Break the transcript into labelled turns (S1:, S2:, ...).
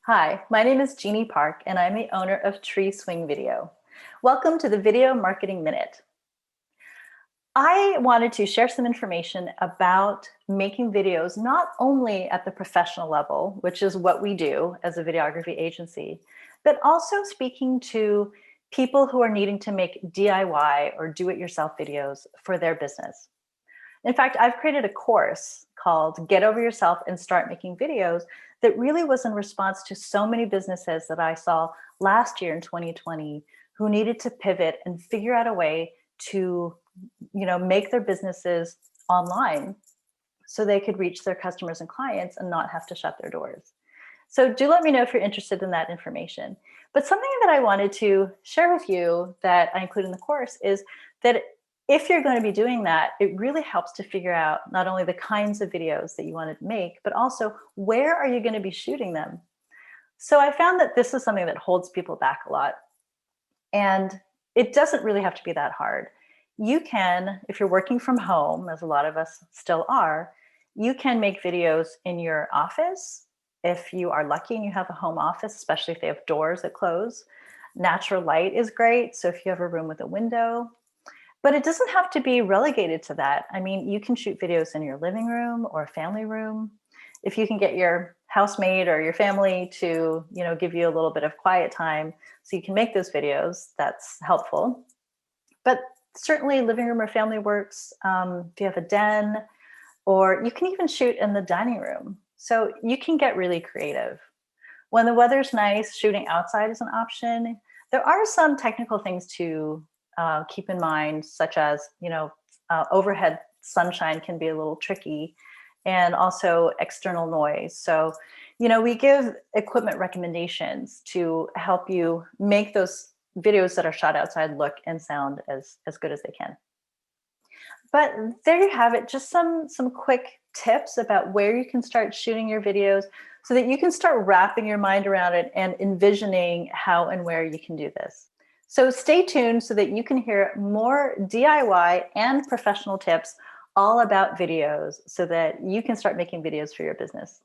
S1: Hi, my name is Jeany Park, and I'm the owner of Tree Swing Video. Welcome to the Video Marketing Minute. I wanted to share some information about making videos not only at the professional level, which is what we do as a videography agency, but also speaking to people who are needing to make DIY or do-it-yourself videos for their business. In fact, I've created a course called Get Over Yourself and Start Making Videos that really was in response to so many businesses that I saw last year in 2020 who needed to pivot and figure out a way to, make their businesses online so they could reach their customers and clients and not have to shut their doors. So do let me know if you're interested in that information. But something that I wanted to share with you that I include in the course is that if you're going to be doing that, it really helps to figure out not only the kinds of videos that you want to make, but also where are you going to be shooting them? So I found that this is something that holds people back a lot. And it doesn't really have to be that hard. You can, if you're working from home, as a lot of us still are, you can make videos in your office. If you are lucky and you have a home office, especially if they have doors that close, natural light is great. So if you have a room with a window, but it doesn't have to be relegated to that. I mean, you can shoot videos in your living room or family room. If you can get your housemate or your family to, give you a little bit of quiet time so you can make those videos, that's helpful. But certainly living room or family works. If you have a den, or you can even shoot in the dining room. So you can get really creative. When the weather's nice, shooting outside is an option. There are some technical things to keep in mind, such as, overhead sunshine can be a little tricky, and also external noise. So, we give equipment recommendations to help you make those videos that are shot outside look and sound as good as they can. But there you have it, just some quick tips about where you can start shooting your videos so that you can start wrapping your mind around it and envisioning how and where you can do this. So stay tuned so that you can hear more DIY and professional tips all about videos so that you can start making videos for your business.